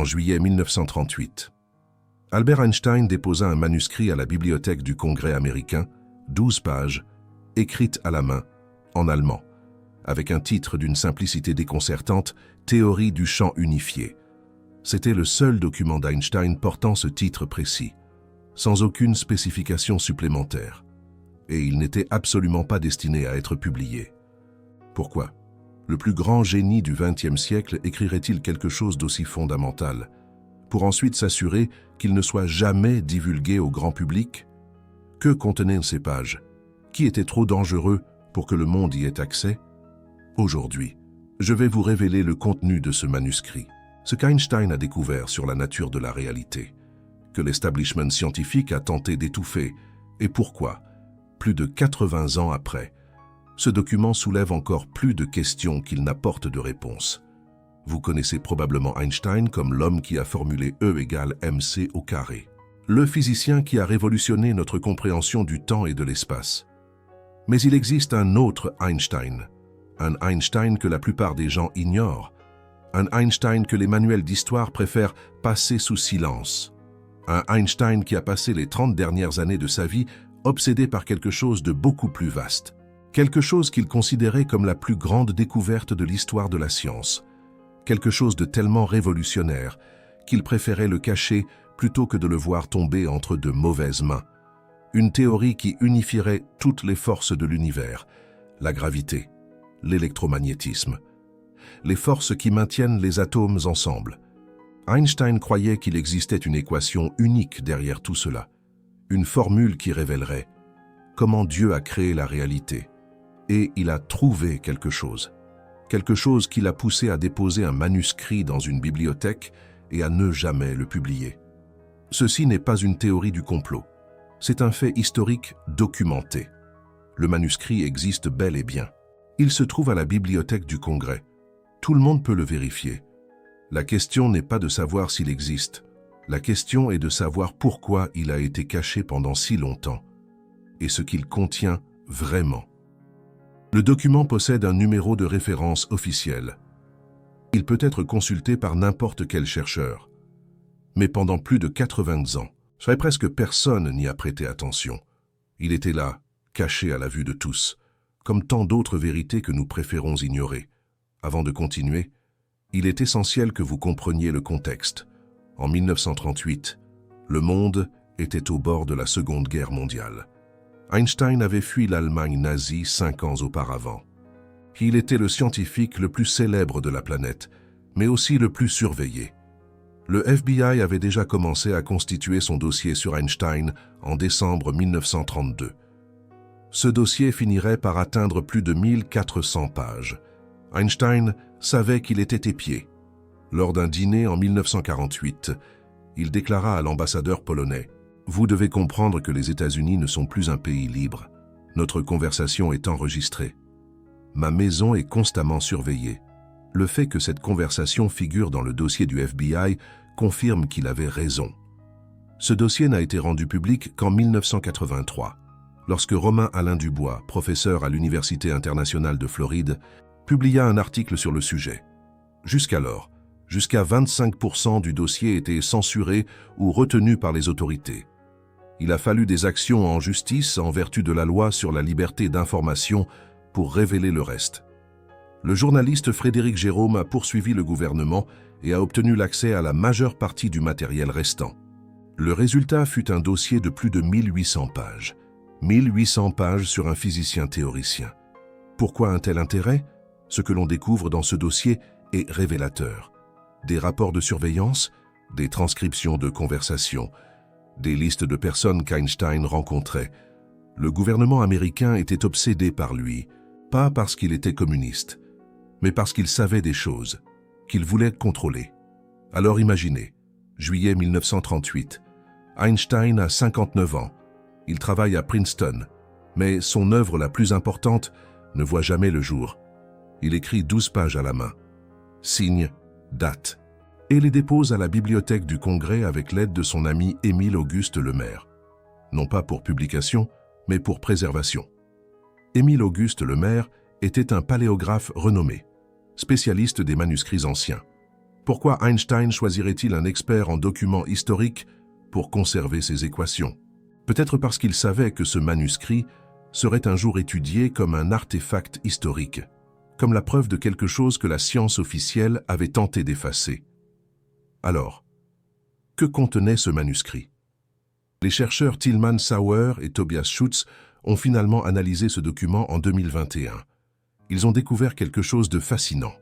en juillet 1938. Albert Einstein déposa un manuscrit à la bibliothèque du Congrès américain, 12 pages, écrites à la main, en allemand, avec un titre d'une simplicité déconcertante, « Théorie du champ unifié ». C'était le seul document d'Einstein portant ce titre précis, sans aucune spécification supplémentaire. Et il n'était absolument pas destiné à être publié. Pourquoi? Le plus grand génie du XXe siècle écrirait-il quelque chose d'aussi fondamental, pour ensuite s'assurer qu'il ne soit jamais divulgué au grand public? Que contenaient ces pages? Qui était trop dangereux pour que le monde y ait accès? Aujourd'hui, je vais vous révéler le contenu de ce manuscrit, ce qu'Einstein a découvert sur la nature de la réalité, que l'establishment scientifique a tenté d'étouffer, et pourquoi, plus de 80 ans après, ce document soulève encore plus de questions qu'il n'apporte de réponses. Vous connaissez probablement Einstein comme l'homme qui a formulé E égale mc au carré, le physicien qui a révolutionné notre compréhension du temps et de l'espace. Mais il existe un autre Einstein, un Einstein que la plupart des gens ignorent, un Einstein que les manuels d'histoire préfèrent passer sous silence, un Einstein qui a passé les 30 dernières années de sa vie obsédé par quelque chose de beaucoup plus vaste, quelque chose qu'il considérait comme la plus grande découverte de l'histoire de la science, quelque chose de tellement révolutionnaire qu'il préférait le cacher plutôt que de le voir tomber entre de mauvaises mains. Une théorie qui unifierait toutes les forces de l'univers, la gravité, l'électromagnétisme, les forces qui maintiennent les atomes ensemble. Einstein croyait qu'il existait une équation unique derrière tout cela, une formule qui révélerait comment Dieu a créé la réalité. Et il a trouvé quelque chose qui l'a poussé à déposer un manuscrit dans une bibliothèque et à ne jamais le publier. Ceci n'est pas une théorie du complot, c'est un fait historique documenté. Le manuscrit existe bel et bien. Il se trouve à la bibliothèque du Congrès. Tout le monde peut le vérifier. La question n'est pas de savoir s'il existe. La question est de savoir pourquoi il a été caché pendant si longtemps et ce qu'il contient vraiment. Le document possède un numéro de référence officiel. Il peut être consulté par n'importe quel chercheur. Mais pendant plus de 80 ans, presque personne n'y a prêté attention. Il était là, caché à la vue de tous, comme tant d'autres vérités que nous préférons ignorer. Avant de continuer, il est essentiel que vous compreniez le contexte. En 1938, le monde était au bord de la Seconde Guerre mondiale. Einstein avait fui l'Allemagne nazie 5 ans auparavant. Il était le scientifique le plus célèbre de la planète, mais aussi le plus surveillé. Le FBI avait déjà commencé à constituer son dossier sur Einstein en décembre 1932. Ce dossier finirait par atteindre plus de 1400 pages. Einstein savait qu'il était épié. Lors d'un dîner en 1948, il déclara à l'ambassadeur polonais: « Vous devez comprendre que les États-Unis ne sont plus un pays libre. Notre conversation est enregistrée. Ma maison est constamment surveillée. Le fait que cette conversation figure dans le dossier du FBI confirme qu'il avait raison. » Ce dossier n'a été rendu public qu'en 1983, lorsque Romain Alain Dubois, professeur à l'Université internationale de Floride, publia un article sur le sujet. Jusqu'alors, jusqu'à 25% du dossier était censuré ou retenu par les autorités. Il a fallu des actions en justice en vertu de la loi sur la liberté d'information pour révéler le reste. Le journaliste Frédéric Jérôme a poursuivi le gouvernement et a obtenu l'accès à la majeure partie du matériel restant. Le résultat fut un dossier de plus de 1800 pages. 1800 pages sur un physicien théoricien. Pourquoi un tel intérêt? Ce que l'on découvre dans ce dossier est révélateur. Des rapports de surveillance, des transcriptions de conversations, des listes de personnes qu'Einstein rencontrait. Le gouvernement américain était obsédé par lui, pas parce qu'il était communiste, mais parce qu'il savait des choses, qu'il voulait contrôler. Alors imaginez, juillet 1938, Einstein a 59 ans, il travaille à Princeton, mais son œuvre la plus importante ne voit jamais le jour. Il écrit 12 pages à la main, signe, date, et les dépose à la bibliothèque du Congrès avec l'aide de son ami Émile Auguste Lemaire. Non pas pour publication, mais pour préservation. Émile Auguste Lemaire était un paléographe renommé, spécialiste des manuscrits anciens. Pourquoi Einstein choisirait-il un expert en documents historiques pour conserver ses équations? Peut-être parce qu'il savait que ce manuscrit serait un jour étudié comme un artefact historique, comme la preuve de quelque chose que la science officielle avait tenté d'effacer. Alors, que contenait ce manuscrit? Les chercheurs Tilman Sauer et Tobias Schutz ont finalement analysé ce document en 2021. Ils ont découvert quelque chose de fascinant.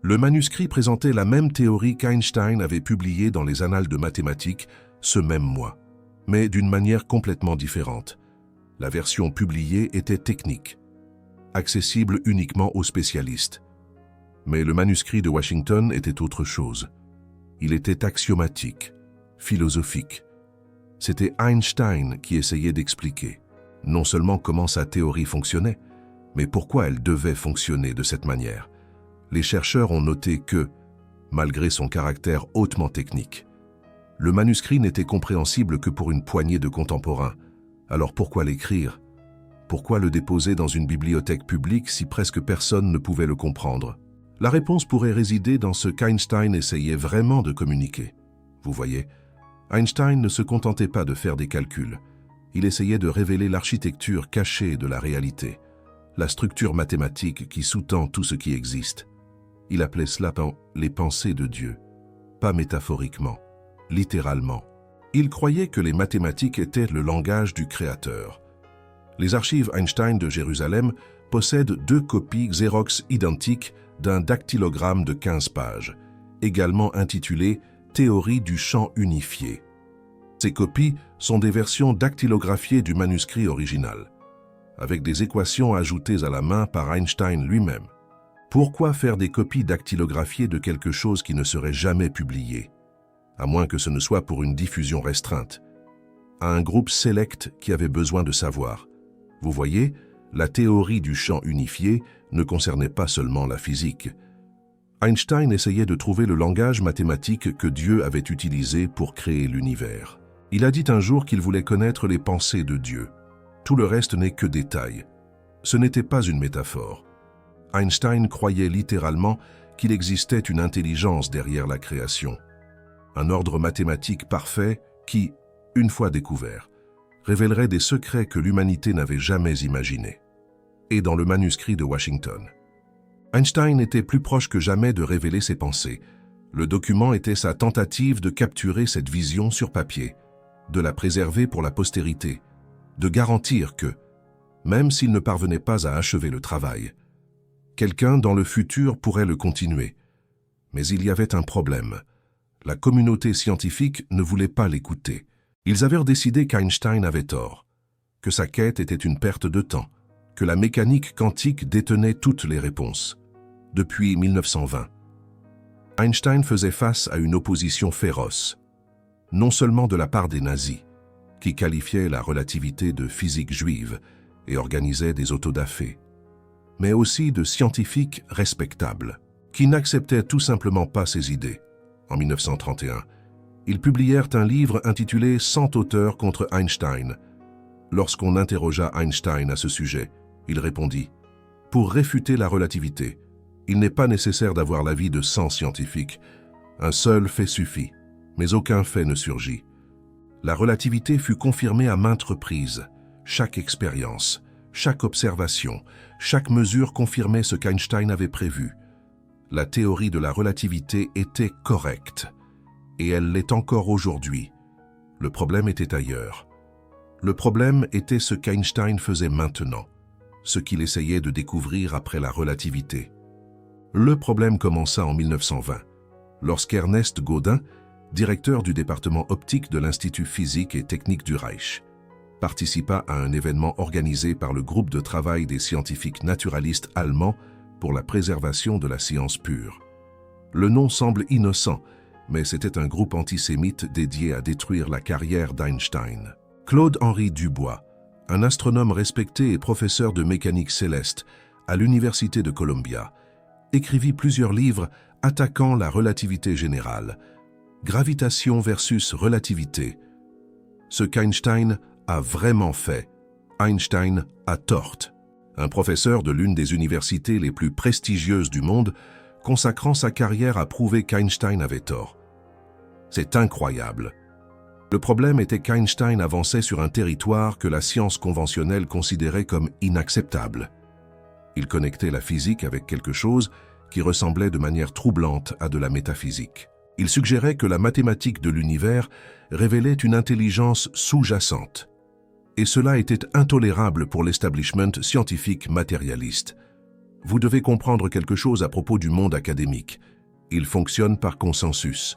Le manuscrit présentait la même théorie qu'Einstein avait publiée dans les Annales de mathématiques ce même mois, mais d'une manière complètement différente. La version publiée était technique, accessible uniquement aux spécialistes. Mais le manuscrit de Washington était autre chose. Il était axiomatique, philosophique. C'était Einstein qui essayait d'expliquer non seulement comment sa théorie fonctionnait, mais pourquoi elle devait fonctionner de cette manière. Les chercheurs ont noté que, malgré son caractère hautement technique, le manuscrit n'était compréhensible que pour une poignée de contemporains. Alors pourquoi l'écrire? Pourquoi le déposer dans une bibliothèque publique si presque personne ne pouvait le comprendre? La réponse pourrait résider dans ce qu'Einstein essayait vraiment de communiquer. Vous voyez, Einstein ne se contentait pas de faire des calculs. Il essayait de révéler l'architecture cachée de la réalité, la structure mathématique qui sous-tend tout ce qui existe. Il appelait cela les pensées de Dieu, pas métaphoriquement, littéralement. Il croyait que les mathématiques étaient le langage du Créateur. Les archives Einstein de Jérusalem possèdent 2 copies Xerox identiques d'un dactylogramme de 15 pages, également intitulé « Théorie du champ unifié ». Ces copies sont des versions dactylographiées du manuscrit original, avec des équations ajoutées à la main par Einstein lui-même. Pourquoi faire des copies dactylographiées de quelque chose qui ne serait jamais publié, à moins que ce ne soit pour une diffusion restreinte, à un groupe sélect qui avait besoin de savoir? Vous voyez, la théorie du champ unifié ne concernait pas seulement la physique. Einstein essayait de trouver le langage mathématique que Dieu avait utilisé pour créer l'univers. Il a dit un jour qu'il voulait connaître les pensées de Dieu. Tout le reste n'est que détail. Ce n'était pas une métaphore. Einstein croyait littéralement qu'il existait une intelligence derrière la création. Un ordre mathématique parfait qui, une fois découvert, révélerait des secrets que l'humanité n'avait jamais imaginés. Et dans le manuscrit de Washington, Einstein était plus proche que jamais de révéler ses pensées. Le document était sa tentative de capturer cette vision sur papier, de la préserver pour la postérité, de garantir que, même s'il ne parvenait pas à achever le travail, quelqu'un dans le futur pourrait le continuer. Mais il y avait un problème. La communauté scientifique ne voulait pas l'écouter. Ils avaient décidé qu'Einstein avait tort, que sa quête était une perte de temps, que la mécanique quantique détenait toutes les réponses. Depuis 1920, Einstein faisait face à une opposition féroce, non seulement de la part des nazis, qui qualifiaient la relativité de physique juive et organisaient des autodafés, mais aussi de scientifiques respectables, qui n'acceptaient tout simplement pas ses idées. En 1931, ils publièrent un livre intitulé « 100 auteurs contre Einstein ». Lorsqu'on interrogea Einstein à ce sujet, il répondit « Pour réfuter la relativité, il n'est pas nécessaire d'avoir l'avis de 100 scientifiques. Un seul fait suffit, mais aucun fait ne surgit. La relativité fut confirmée à maintes reprises. Chaque expérience, chaque observation, chaque mesure confirmait ce qu'Einstein avait prévu. La théorie de la relativité était correcte, et elle l'est encore aujourd'hui. Le problème était ailleurs. Le problème était ce qu'Einstein faisait maintenant, ce qu'il essayait de découvrir après la relativité. Le problème commença en 1920, lorsqu'Ernest Gaudin, directeur du département optique de l'Institut physique et technique du Reich, participa à un événement organisé par le groupe de travail des scientifiques naturalistes allemands pour la préservation de la science pure. Le nom semble innocent, mais c'était un groupe antisémite dédié à détruire la carrière d'Einstein. Claude-Henri Dubois, un astronome respecté et professeur de mécanique céleste à l'Université de Columbia, écrivit plusieurs livres attaquant la relativité générale, gravitation versus relativité. Ce qu'Einstein a vraiment fait, Einstein a tort. Un professeur de l'une des universités les plus prestigieuses du monde consacrant sa carrière à prouver qu'Einstein avait tort. C'est incroyable. Le problème était qu'Einstein avançait sur un territoire que la science conventionnelle considérait comme inacceptable. Il connectait la physique avec quelque chose qui ressemblait de manière troublante à de la métaphysique. Il suggérait que la mathématique de l'univers révélait une intelligence sous-jacente. Et cela était intolérable pour l'establishment scientifique matérialiste. Vous devez comprendre quelque chose à propos du monde académique. Il fonctionne par consensus.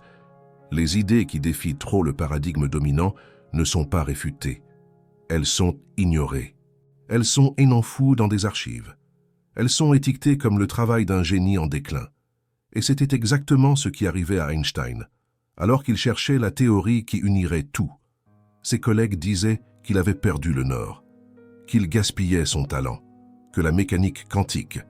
Les idées qui défient trop le paradigme dominant ne sont pas réfutées. Elles sont ignorées. Elles sont énenfouies dans des archives. Elles sont étiquetées comme le travail d'un génie en déclin. Et c'était exactement ce qui arrivait à Einstein, alors qu'il cherchait la théorie qui unirait tout. Ses collègues disaient qu'il avait perdu le nord, qu'il gaspillait son talent, que la mécanique quantique,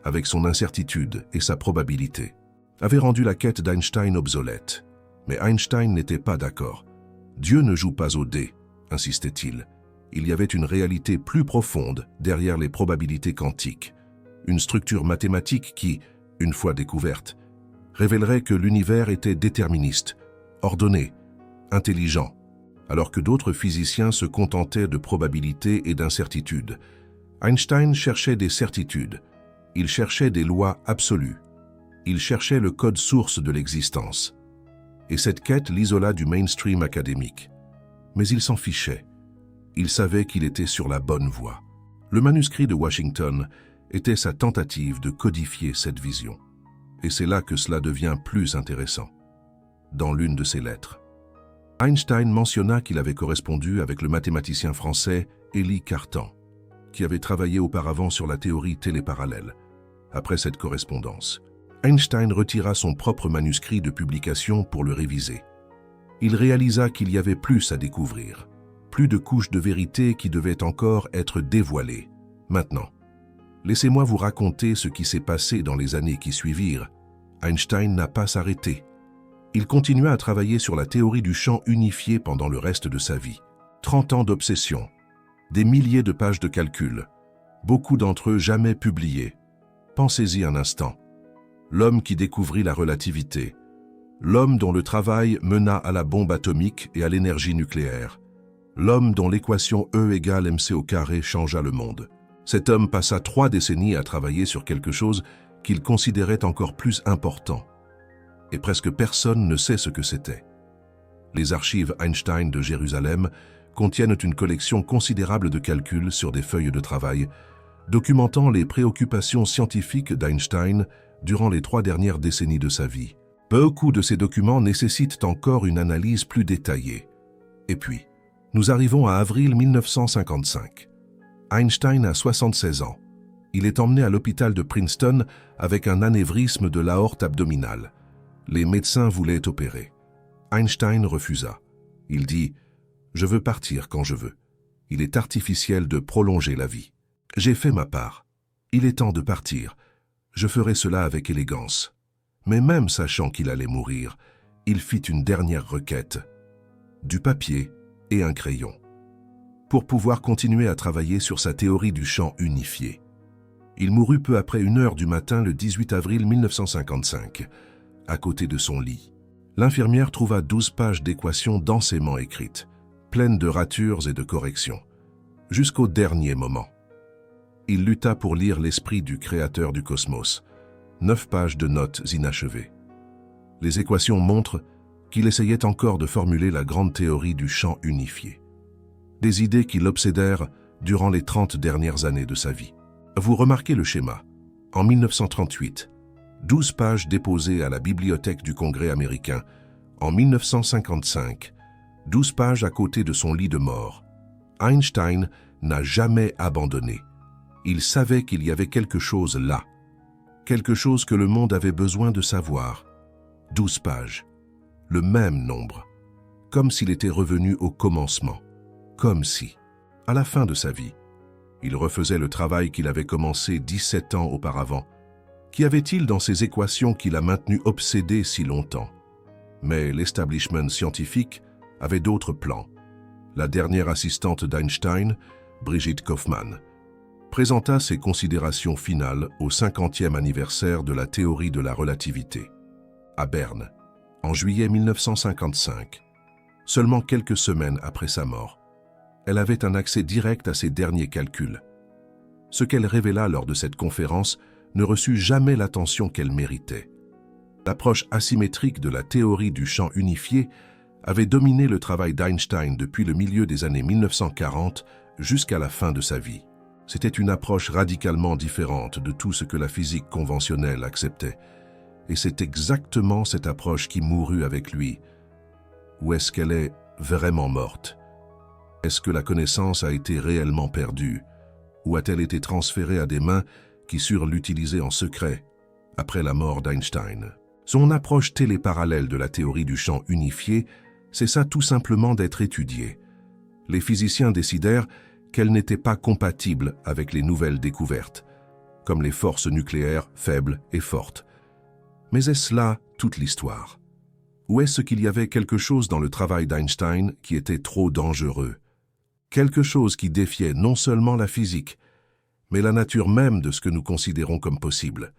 avec son incertitude et sa probabilité, avait rendu la quête d'Einstein obsolète. Mais Einstein n'était pas d'accord. Dieu ne joue pas au dé, insistait-il. Il y avait une réalité plus profonde derrière les probabilités quantiques, une structure mathématique qui, une fois découverte, révélerait que l'univers était déterministe, ordonné, intelligent, alors que d'autres physiciens se contentaient de probabilités et d'incertitudes. Einstein cherchait des certitudes, il cherchait des lois absolues, il cherchait le code source de l'existence. Et cette quête l'isola du mainstream académique. Mais il s'en fichait. Il savait qu'il était sur la bonne voie. Le manuscrit de Washington était sa tentative de codifier cette vision. Et c'est là que cela devient plus intéressant. Dans l'une de ses lettres, Einstein mentionna qu'il avait correspondu avec le mathématicien français Élie Cartan, qui avait travaillé auparavant sur la théorie téléparallèle. Après cette correspondance, Einstein retira son propre manuscrit de publication pour le réviser. Il réalisa qu'il y avait plus à découvrir, plus de couches de vérité qui devaient encore être dévoilées. Maintenant, laissez-moi vous raconter ce qui s'est passé dans les années qui suivirent. Einstein n'a pas s'arrêté. Il continua à travailler sur la théorie du champ unifié pendant le reste de sa vie. 30 ans d'obsession, des milliers de pages de calcul, beaucoup d'entre eux jamais publiés. Pensez-y un instant. L'homme qui découvrit la relativité, l'homme dont le travail mena à la bombe atomique et à l'énergie nucléaire, l'homme dont l'équation E égale mc² changea le monde. Cet homme passa 3 décennies à travailler sur quelque chose qu'il considérait encore plus important. Et presque personne ne sait ce que c'était. Les archives Einstein de Jérusalem contiennent une collection considérable de calculs sur des feuilles de travail, documentant les préoccupations scientifiques d'Einstein durant les 3 dernières décennies de sa vie. Beaucoup de ces documents nécessitent encore une analyse plus détaillée. Et puis, nous arrivons à avril 1955. Einstein a 76 ans. Il est emmené à l'hôpital de Princeton avec un anévrisme de l'aorte abdominale. Les médecins voulaient opérer. Einstein refusa. Il dit « Je veux partir quand je veux. Il est artificiel de prolonger la vie. J'ai fait ma part. Il est temps de partir. Je ferai cela avec élégance. » Mais même sachant qu'il allait mourir, il fit une dernière requête. Du papier et un crayon. Pour pouvoir continuer à travailler sur sa théorie du champ unifié. Il mourut peu après 1h du matin le 18 avril 1955, à côté de son lit. L'infirmière trouva 12 pages d'équations densément écrites, pleines de ratures et de corrections, jusqu'au dernier moment. Il lutta pour lire l'esprit du créateur du cosmos, 9 pages de notes inachevées. Les équations montrent qu'il essayait encore de formuler la grande théorie du champ unifié. Des idées qui l'obsédèrent durant les 30 dernières années de sa vie. Vous remarquez le schéma. En 1938, 12 pages déposées à la bibliothèque du Congrès américain. En 1955, 12 pages à côté de son lit de mort. Einstein n'a jamais abandonné. Il savait qu'il y avait quelque chose là. Quelque chose que le monde avait besoin de savoir. 12 pages. Le même nombre. Comme s'il était revenu au commencement. Comme si, à la fin de sa vie, il refaisait le travail qu'il avait commencé 17 ans auparavant. Qu'y avait-il dans ces équations qui l'a maintenu obsédé si longtemps? Mais l'establishment scientifique avait d'autres plans. La dernière assistante d'Einstein, Brigitte Kaufmann, présenta ses considérations finales au 50e anniversaire de la théorie de la relativité, à Berne, en juillet 1955, seulement quelques semaines après sa mort. Elle avait un accès direct à ses derniers calculs. Ce qu'elle révéla lors de cette conférence ne reçut jamais l'attention qu'elle méritait. L'approche asymétrique de la théorie du champ unifié avait dominé le travail d'Einstein depuis le milieu des années 1940 jusqu'à la fin de sa vie. C'était une approche radicalement différente de tout ce que la physique conventionnelle acceptait. Et c'est exactement cette approche qui mourut avec lui. Ou est-ce qu'elle est vraiment morte? Est-ce que la connaissance a été réellement perdue? Ou a-t-elle été transférée à des mains qui surent l'utiliser en secret après la mort d'Einstein? Son approche téléparallèle de la théorie du champ unifié cessa tout simplement d'être étudiée. Les physiciens décidèrent qu'elle n'était pas compatible avec les nouvelles découvertes, comme les forces nucléaires faibles et fortes. Mais est-ce là toute l'histoire? Ou est-ce qu'il y avait quelque chose dans le travail d'Einstein qui était trop dangereux? Quelque chose qui défiait non seulement la physique, mais la nature même de ce que nous considérons comme possible.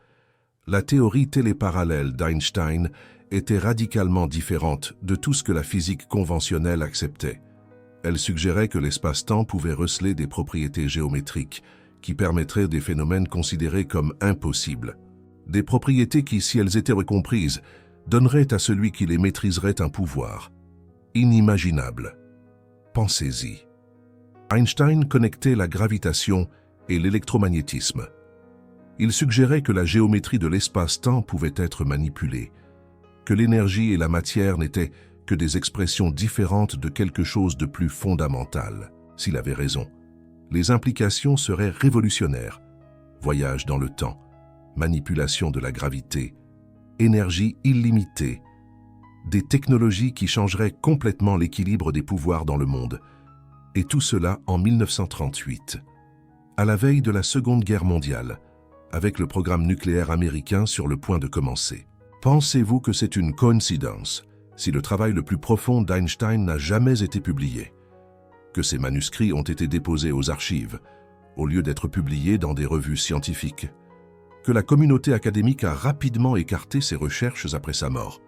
La théorie téléparallèle d'Einstein était radicalement différente de tout ce que la physique conventionnelle acceptait. Elle suggérait que l'espace-temps pouvait receler des propriétés géométriques qui permettraient des phénomènes considérés comme impossibles. Des propriétés qui, si elles étaient comprises, donneraient à celui qui les maîtriserait un pouvoir inimaginable. Pensez-y. Einstein connectait la gravitation et l'électromagnétisme. Il suggérait que la géométrie de l'espace-temps pouvait être manipulée, que l'énergie et la matière n'étaient que des expressions différentes de quelque chose de plus fondamental. S'il avait raison, les implications seraient révolutionnaires. Voyage dans le temps, manipulation de la gravité, énergie illimitée, des technologies qui changeraient complètement l'équilibre des pouvoirs dans le monde. Et tout cela en 1938, à la veille de la Seconde Guerre mondiale, avec le programme nucléaire américain sur le point de commencer. Pensez-vous que c'est une coïncidence si le travail le plus profond d'Einstein n'a jamais été publié, que ses manuscrits ont été déposés aux archives, au lieu d'être publiés dans des revues scientifiques, que la communauté académique a rapidement écarté ses recherches après sa mort?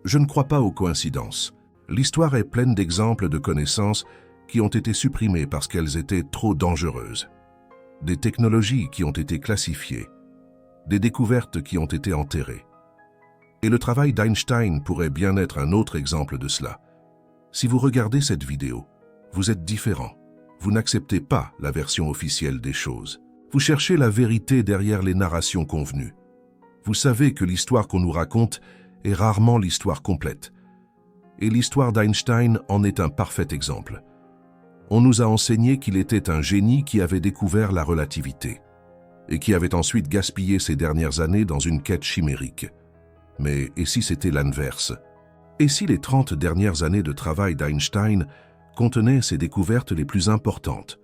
Je ne crois pas aux coïncidences. L'histoire est pleine d'exemples de connaissances qui ont été supprimées parce qu'elles étaient trop dangereuses, des technologies qui ont été classifiées, des découvertes qui ont été enterrées. Et le travail d'Einstein pourrait bien être un autre exemple de cela. Si vous regardez cette vidéo, vous êtes différent. Vous n'acceptez pas la version officielle des choses. Vous cherchez la vérité derrière les narrations convenues. Vous savez que l'histoire qu'on nous raconte est rarement l'histoire complète. Et l'histoire d'Einstein en est un parfait exemple. On nous a enseigné qu'il était un génie qui avait découvert la relativité et qui avait ensuite gaspillé ses dernières années dans une quête chimérique. Mais et si c'était l'inverse? Et si les 30 dernières années de travail d'Einstein contenaient ses découvertes les plus importantes?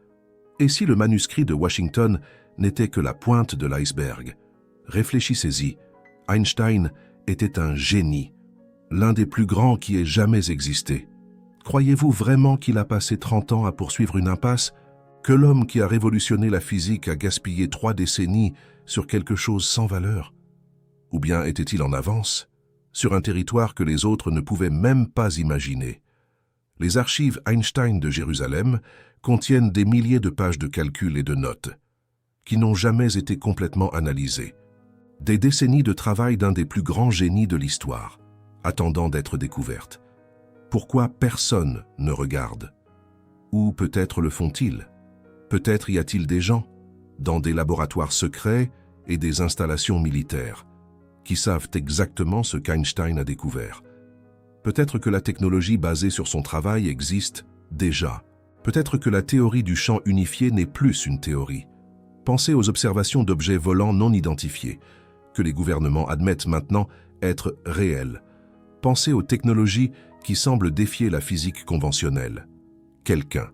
Et si le manuscrit de Washington n'était que la pointe de l'iceberg? Réfléchissez-y, Einstein était un génie, l'un des plus grands qui ait jamais existé. Croyez-vous vraiment qu'il a passé 30 ans à poursuivre une impasse? Que l'homme qui a révolutionné la physique a gaspillé 3 décennies sur quelque chose sans valeur? Ou bien était-il en avance, sur un territoire que les autres ne pouvaient même pas imaginer? Les archives Einstein de Jérusalem contiennent des milliers de pages de calculs et de notes, qui n'ont jamais été complètement analysées. Des décennies de travail d'un des plus grands génies de l'histoire, attendant d'être découvertes. Pourquoi personne ne regarde? Ou peut-être le font-ils? Peut-être y a-t-il des gens, dans des laboratoires secrets et des installations militaires, qui savent exactement ce qu'Einstein a découvert. Peut-être que la technologie basée sur son travail existe déjà. Peut-être que la théorie du champ unifié n'est plus une théorie. Pensez aux observations d'objets volants non identifiés, que les gouvernements admettent maintenant être réels. Pensez aux technologies qui semblent défier la physique conventionnelle. Quelqu'un,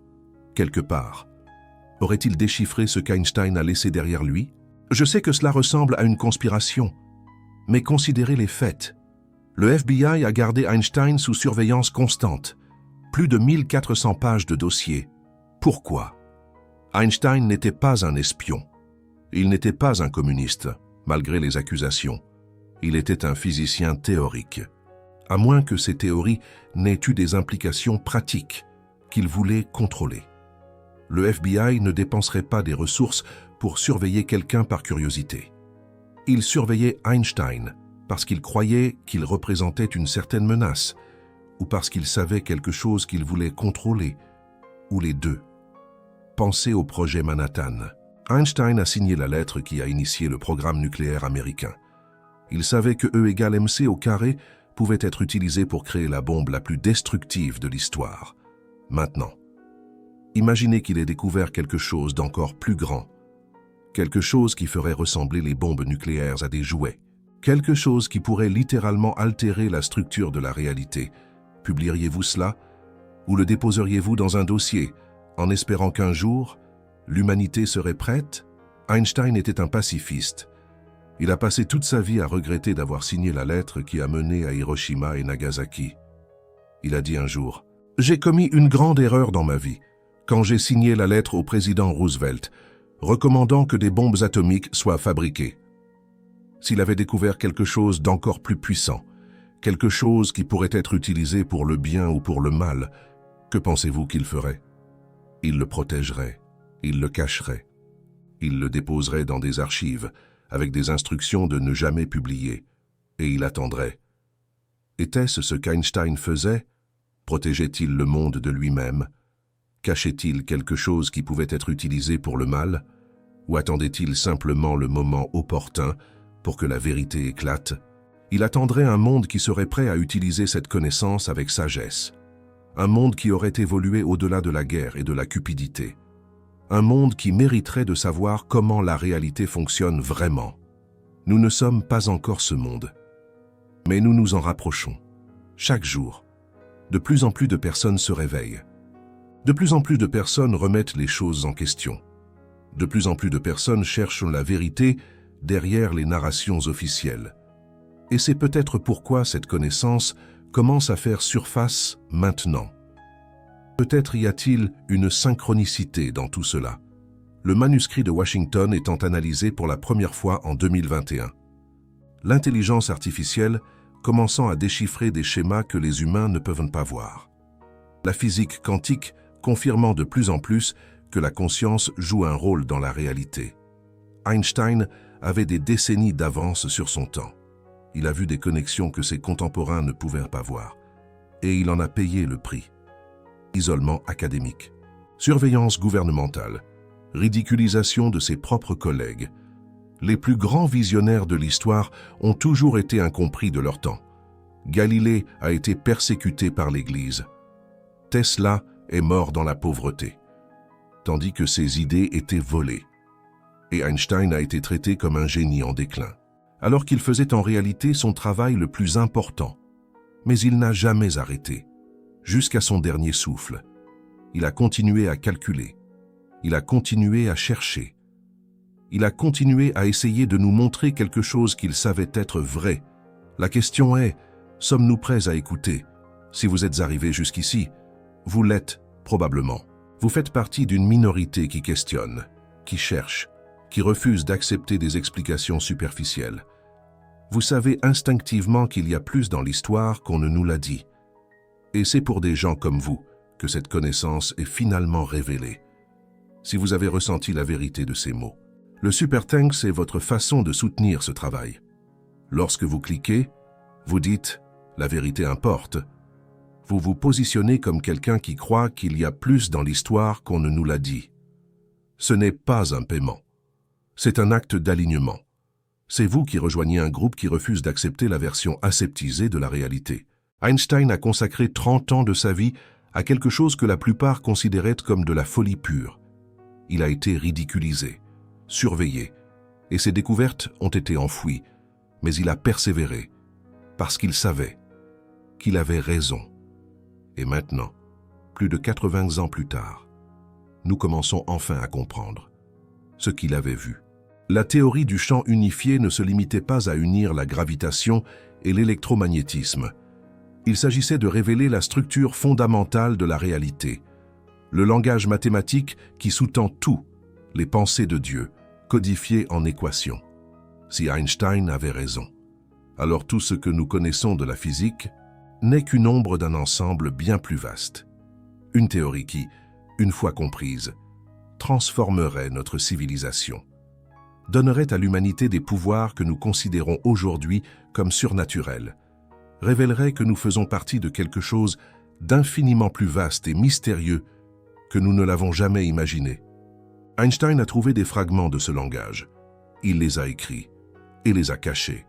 quelque part, aurait-il déchiffré ce qu'Einstein a laissé derrière lui? Je sais que cela ressemble à une conspiration, mais considérez les faits. Le FBI a gardé Einstein sous surveillance constante. Plus de 1400 pages de dossiers. Pourquoi? Einstein n'était pas un espion. Il n'était pas un communiste, malgré les accusations. Il était un physicien théorique. À moins que ces théories n'aient eu des implications pratiques qu'il voulait contrôler. Le FBI ne dépenserait pas des ressources pour surveiller quelqu'un par curiosité. Il surveillait Einstein parce qu'il croyait qu'il représentait une certaine menace, ou parce qu'il savait quelque chose qu'il voulait contrôler, ou les deux. Pensez au projet Manhattan. Einstein a signé la lettre qui a initié le programme nucléaire américain. Il savait que E égale mc au carré pouvait être utilisé pour créer la bombe la plus destructive de l'histoire. Maintenant, imaginez qu'il ait découvert quelque chose d'encore plus grand. Quelque chose qui ferait ressembler les bombes nucléaires à des jouets. Quelque chose qui pourrait littéralement altérer la structure de la réalité. Publieriez-vous cela? Ou le déposeriez-vous dans un dossier, en espérant qu'un jour, l'humanité serait prête? Einstein était un pacifiste. Il a passé toute sa vie à regretter d'avoir signé la lettre qui a mené à Hiroshima et Nagasaki. Il a dit un jour, « J'ai commis une grande erreur dans ma vie, quand j'ai signé la lettre au président Roosevelt, recommandant que des bombes atomiques soient fabriquées. S'il avait découvert quelque chose d'encore plus puissant, quelque chose qui pourrait être utilisé pour le bien ou pour le mal, que pensez-vous qu'il ferait? Il le protégerait, il le cacherait, il le déposerait dans des archives, avec des instructions de ne jamais publier, et il attendrait. Était-ce ce qu'Einstein faisait? Protégeait-il le monde de lui-même? Cachait-il quelque chose qui pouvait être utilisé pour le mal? Ou attendait-il simplement le moment opportun pour que la vérité éclate? Il attendrait un monde qui serait prêt à utiliser cette connaissance avec sagesse. Un monde qui aurait évolué au-delà de la guerre et de la cupidité. Un monde qui mériterait de savoir comment la réalité fonctionne vraiment. Nous ne sommes pas encore ce monde. Mais nous nous en rapprochons. Chaque jour, de plus en plus de personnes se réveillent. De plus en plus de personnes remettent les choses en question. De plus en plus de personnes cherchent la vérité derrière les narrations officielles. Et c'est peut-être pourquoi cette connaissance commence à faire surface maintenant. Peut-être y a-t-il une synchronicité dans tout cela. Le manuscrit de Washington étant analysé pour la première fois en 2021. L'intelligence artificielle commençant à déchiffrer des schémas que les humains ne peuvent pas voir. La physique quantique confirmant de plus en plus que la conscience joue un rôle dans la réalité. Einstein avait des décennies d'avance sur son temps. Il a vu des connexions que ses contemporains ne pouvaient pas voir. Et il en a payé le prix. Isolement académique, surveillance gouvernementale, ridiculisation de ses propres collègues. Les plus grands visionnaires de l'histoire ont toujours été incompris de leur temps. Galilée a été persécuté par l'Église. Tesla est mort dans la pauvreté, tandis que ses idées étaient volées. Et Einstein a été traité comme un génie en déclin, alors qu'il faisait en réalité son travail le plus important. Mais il n'a jamais arrêté. Jusqu'à son dernier souffle. Il a continué à calculer. Il a continué à chercher. Il a continué à essayer de nous montrer quelque chose qu'il savait être vrai. La question est, sommes-nous prêts à écouter? Si vous êtes arrivé jusqu'ici, vous l'êtes probablement. Vous faites partie d'une minorité qui questionne, qui cherche, qui refuse d'accepter des explications superficielles. Vous savez instinctivement qu'il y a plus dans l'histoire qu'on ne nous l'a dit. Et c'est pour des gens comme vous que cette connaissance est finalement révélée. Si vous avez ressenti la vérité de ces mots, le SuperThanks est votre façon de soutenir ce travail. Lorsque vous cliquez, vous dites « la vérité importe ». Vous vous positionnez comme quelqu'un qui croit qu'il y a plus dans l'histoire qu'on ne nous l'a dit. Ce n'est pas un paiement. C'est un acte d'alignement. C'est vous qui rejoignez un groupe qui refuse d'accepter la version aseptisée de la réalité. Einstein a consacré 30 ans de sa vie à quelque chose que la plupart considéraient comme de la folie pure. Il a été ridiculisé, surveillé, et ses découvertes ont été enfouies, mais il a persévéré, parce qu'il savait qu'il avait raison. Et maintenant, plus de 80 ans plus tard, nous commençons enfin à comprendre ce qu'il avait vu. La théorie du champ unifié ne se limitait pas à unir la gravitation et l'électromagnétisme. Il s'agissait de révéler la structure fondamentale de la réalité, le langage mathématique qui sous-tend tout, les pensées de Dieu, codifié en équations. Si Einstein avait raison, alors tout ce que nous connaissons de la physique n'est qu'une ombre d'un ensemble bien plus vaste. Une théorie qui, une fois comprise, transformerait notre civilisation, donnerait à l'humanité des pouvoirs que nous considérons aujourd'hui comme surnaturels, révélerait que nous faisons partie de quelque chose d'infiniment plus vaste et mystérieux que nous ne l'avons jamais imaginé. Einstein a trouvé des fragments de ce langage. Il les a écrits et les a cachés,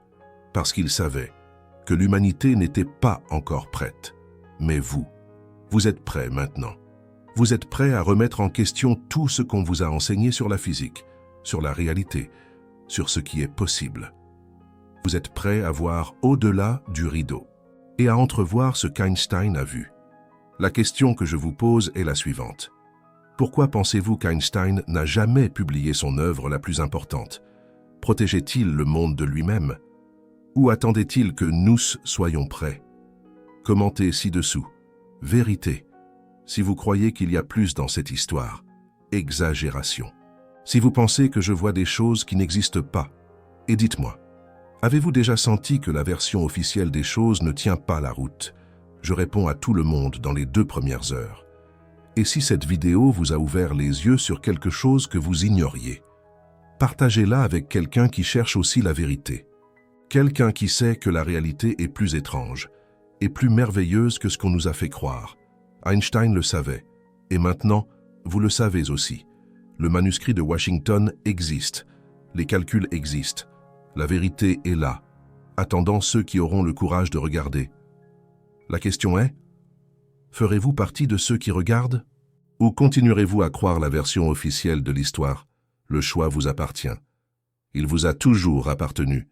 parce qu'il savait que l'humanité n'était pas encore prête. Mais vous êtes prêts maintenant. Vous êtes prêts à remettre en question tout ce qu'on vous a enseigné sur la physique, sur la réalité, sur ce qui est possible. Vous êtes prêts à voir au-delà du rideau et à entrevoir ce qu'Einstein a vu. La question que je vous pose est la suivante. Pourquoi pensez-vous qu'Einstein n'a jamais publié son œuvre la plus importante? Protégeait-il le monde de lui-même? Ou attendait-il que nous soyons prêts? Commentez ci-dessous. Vérité. Si vous croyez qu'il y a plus dans cette histoire, exagération. Si vous pensez que je vois des choses qui n'existent pas, et dites-moi, avez-vous déjà senti que la version officielle des choses ne tient pas la route? Je réponds à tout le monde dans les 2 premières heures. Et si cette vidéo vous a ouvert les yeux sur quelque chose que vous ignoriez, partagez-la avec quelqu'un qui cherche aussi la vérité. Quelqu'un qui sait que la réalité est plus étrange et plus merveilleuse que ce qu'on nous a fait croire. Einstein le savait, et maintenant, vous le savez aussi. Le manuscrit de Washington existe, les calculs existent, la vérité est là, attendant ceux qui auront le courage de regarder. La question est, ferez-vous partie de ceux qui regardent? Ou continuerez-vous à croire la version officielle de l'histoire? Le choix vous appartient. Il vous a toujours appartenu.